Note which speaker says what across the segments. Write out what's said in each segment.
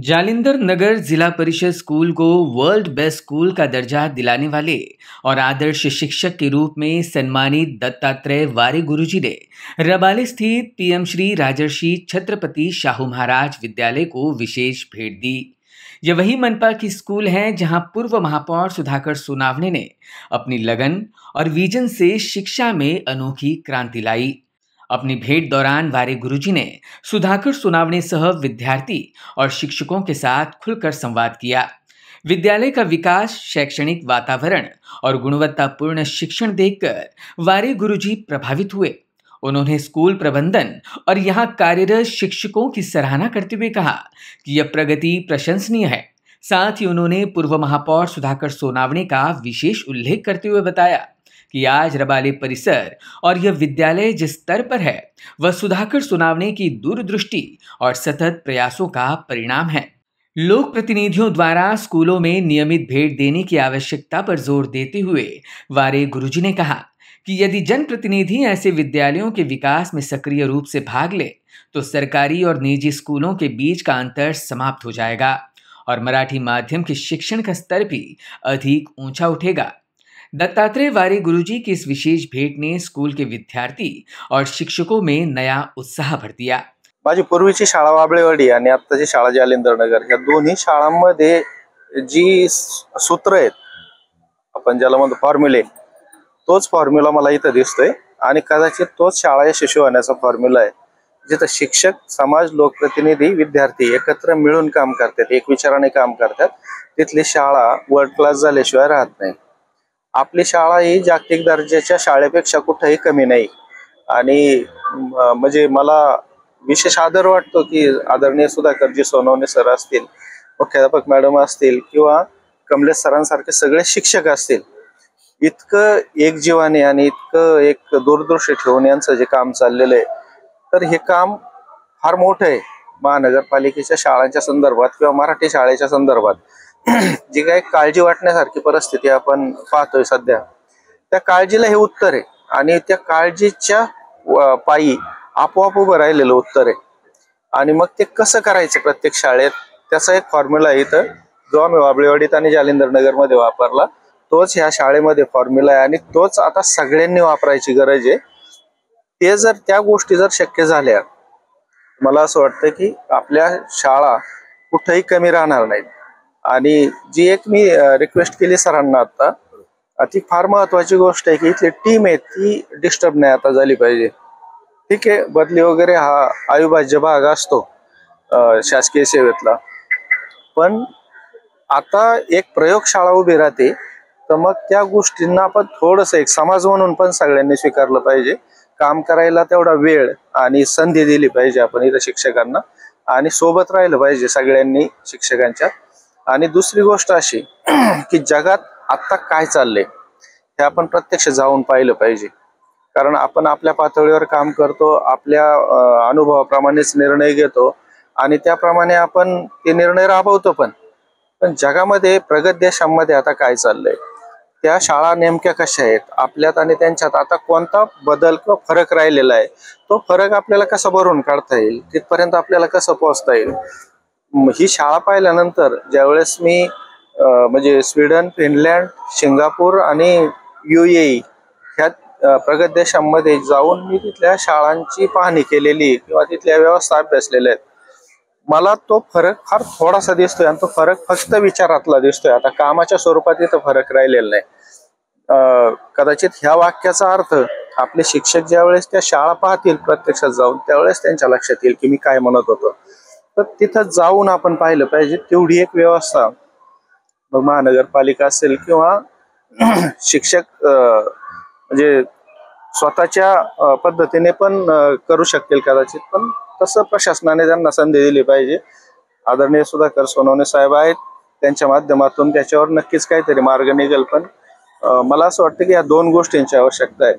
Speaker 1: जालिंधर नगर जिला परिषद स्कूल को वर्ल्ड बेस्ट स्कूल का दर्जा दिलाने वाले और आदर्श शिक्षक के रूप में सम्मानित दत्तात्रेय वारे गुरुजी ने रबाले स्थित पीएम श्री राजर्षि छत्रपति शाहू महाराज विद्यालय को विशेष भेंट दी। यह वही मनपा की स्कूल है जहां पूर्व महापौर सुधाकर सोनावणे ने अपनी लगन और विजन से शिक्षा में अनोखी क्रांति लाई। अपनी भेंट दौरान वारे गुरुजी ने सुधाकर सोनावणे सह विद्यार्थी और शिक्षकों के साथ खुलकर संवाद किया। विद्यालय का विकास, शैक्षणिक वातावरण और गुणवत्तापूर्ण शिक्षण देखकर वारे गुरुजी प्रभावित हुए। उन्होंने स्कूल प्रबंधन और यहां कार्यरत शिक्षकों की सराहना करते हुए कहा कि यह प्रगति प्रशंसनीय है। साथ ही उन्होंने पूर्व महापौर सुधाकर सोनावणे का विशेष उल्लेख करते हुए बताया कि आज रबाले परिसर और यह विद्यालय जिस स्तर पर है वह सुधाकर सोनावणे की दूरदृष्टि और सतत प्रयासों का परिणाम है। लोक प्रतिनिधियों द्वारा स्कूलों में नियमित भेंट देने की आवश्यकता पर जोर देते हुए वारे गुरुजी ने कहा कि यदि जनप्रतिनिधि ऐसे विद्यालयों के विकास में सक्रिय रूप से भाग ले तो सरकारी और निजी स्कूलों के बीच का अंतर समाप्त हो जाएगा और मराठी माध्यम के शिक्षण का स्तर भी अधिक ऊंचा उठेगा। दत्तात्रेय वारे गुरुजी की इस विशेष भेंट ने स्कूल के विद्यार्थी और शिक्षकों में नया उत्साह भर दिया।
Speaker 2: माझी पूर्वीची शाळा वाबळेवाडी आणि आत्ताची शाळा जालिंधर नगर या दोन्ही शाळांमध्ये जी सूत्र आहेत, आपण ज्याला म्हणतो फॉर्म्युले, तोच फॉर्म्युला मला इथं दिसतोय आणि कदाचित तोच शाळा यशस्वी होण्याचा फॉर्म्युला आहे, जिथे शिक्षक, समाज, लोकप्रतिनिधी, विद्यार्थी एकत्र मिळून काम करतात, एक विचाराने काम करतात। तिथली शाळा वर्ल्ड क्लास झाल्याशिवाय राहत नाही। आपली शाळा ही जागतिक दर्जाच्या शाळेपेक्षा कुठेही कमी नाही आणि म्हणजे मला विशेष आदर वाटतो की आदरणीय सुधाकरजी सोनवणे सर असतील, मुख्याध्यापक मॅडम असतील किंवा कमलेश सरांसारखे सगळे शिक्षक असतील, इतकं एकजीवाने आणि इतकं एक दूरदृष्टी ठेवून यांचं जे काम चाललेलं आहे, तर हे काम फार मोठं आहे। महानगरपालिकेच्या शाळांच्या संदर्भात किंवा मराठी शाळेच्या संदर्भात जी काही काळजी वाटण्यासारखी परिस्थिती आपण पाहतोय सध्या, त्या काळजीला हे उत्तर आहे आणि त्या काळजीच्या पायी आपोआप उभं राहिलेलं उत्तर आहे। आणि मग ते कसं करायचं प्रत्येक शाळेत, त्याचा एक फॉर्म्युला आहे इथं, जो आम्ही वाबळेवाडीत आणि जालिंधर नगर मध्ये वापरला, तोच ह्या शाळेमध्ये फॉर्म्युला आहे आणि तोच आता सगळ्यांनी वापरायची गरज आहे। ते जर त्या गोष्टी जर शक्य झाल्या, मला असं वाटतं की आपल्या शाळा कुठेही कमी राहणार नाहीत। आणि जी एक मी रिक्वेस्ट केली सरांना आता, ती फार महत्वाची गोष्ट आहे की इथली टीम आहे ती डिस्टर्ब नाही आता झाली पाहिजे। ठीक आहे, बदली वगैरे हा अविभाज्य भाग असतो शासकीय सेवेतला, पण आता एक प्रयोगशाळा उभी राहते, तर मग त्या गोष्टींना आपण थोडंसं एक समाज म्हणून पण सगळ्यांनी स्वीकारलं पाहिजे। काम करायला तेवढा वेळ आणि संधी दिली पाहिजे आपण इथं शिक्षकांना आणि सोबत राहिलं पाहिजे सगळ्यांनी शिक्षकांच्या। आणि दुसरी गोष्ट अशी की जगात आता काय चाललंय हे आपण प्रत्यक्ष जाऊन पाहिलं पाहिजे, कारण आपण आपल्या पातळीवर काम करतो, आपल्या अनुभवाप्रमाणेच निर्णय घेतो आणि त्याप्रमाणे आपण ते निर्णय राबवतो, पण जगामध्ये प्रगत देशांमध्ये आता काय चाललंय, त्या शाळा नेमक्या कशा आहेत, आपल्यात आणि त्यांच्यात आता कोणता बदल किंवा फरक राहिलेला आहे, तो फरक आपल्याला कसा भरून काढता येईल, तिथपर्यंत आपल्याला कसं पोहोचता येईल। ही शाळा पाहिल्यानंतर ज्यावेळेस मी म्हणजे स्वीडन, फिनलँड, सिंगापूर आणि UAE ह्या प्रगत देशांमध्ये जाऊन मी तिथल्या शाळांची पाहणी केलेली किंवा तिथल्या व्यवस्था अभ्यासलेल्या आहेत, मला तो फरक फार थोडासा दिसतोय आणि तो फरक फक्त विचारातला दिसतोय। आता कामाच्या स्वरूपात इथं फरक राहिलेला नाही। कदाचित ह्या वाक्याचा अर्थ आपले शिक्षक ज्यावेळेस त्या शाळा पाहतील प्रत्यक्षात जाऊन, त्यावेळेस त्यांच्या लक्षात येईल की मी काय म्हणत होतो। तर तिथं जाऊन आपण पाहिलं पाहिजे, तेवढी एक व्यवस्था मग महानगरपालिका असेल किंवा शिक्षक म्हणजे स्वतःच्या पद्धतीने पण करू शकतील कदाचित, पण तसं प्रशासनाने त्यांना संधी दिली पाहिजे। आदरणीय सुधाकर सोनवणे साहेब आहेत, त्यांच्या माध्यमातून त्याच्यावर नक्कीच काहीतरी मार्ग निघेल। पण मला असं वाटतं की या दोन गोष्टींची आवश्यकता आहे।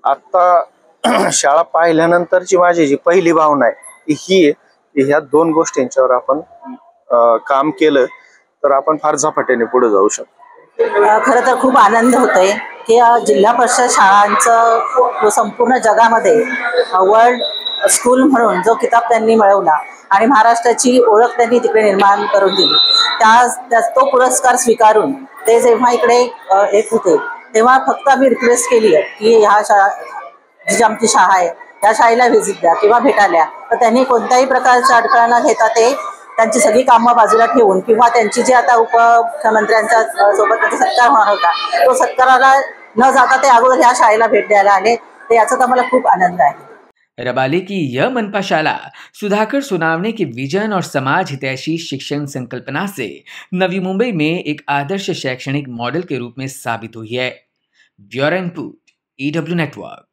Speaker 2: आता शाळा पाहिल्यानंतरची माझी जी पहिली भावना आहे ती ही आहे की ह्या दोन गोष्टींच्यावर आपण काम केलं तर आपण फार झपाट्याने पुढे जाऊ शकतो।
Speaker 3: खरं तर खूप आनंद होतोय की जिल्हा परिषद शाळांचं संपूर्ण जगामध्ये वर्ल्ड स्कूल म्हणून जो किताब त्यांनी मिळवला आणि महाराष्ट्राची ओळख त्यांनी तिकडे निर्माण करून दिली, तो पुरस्कार स्वीकारून ते जेव्हा इकडे येत होते तेव्हा फक्त आम्ही रिक्वेस्ट केली आहे की ह्या जी आमची शाळा आहे त्या शाळेला व्हिजिट द्या किंवा भेटायला. तर त्यांनी कोणत्याही प्रकारच्या अडथळा न घेता ते त्यांची सगळी कामं बाजूला ठेवून किंवा त्यांची जी आता उपमुख्यमंत्र्यांच्या सोबत त्यांचा सत्कार होणार होता तो सत्काराला न जाता ते अगोदर ह्या शाळेला भेट द्यायला आले. तर याचा तर मला खूप आनंद आहे.
Speaker 1: रबाले की यह मनपा शाला सुधाकर सोनावने के विजन और समाज हितैषी शिक्षण संकल्पना से नवी मुंबई में एक आदर्श शैक्षणिक मॉडल के रूप में साबित हुई है. Bureau input, EW network.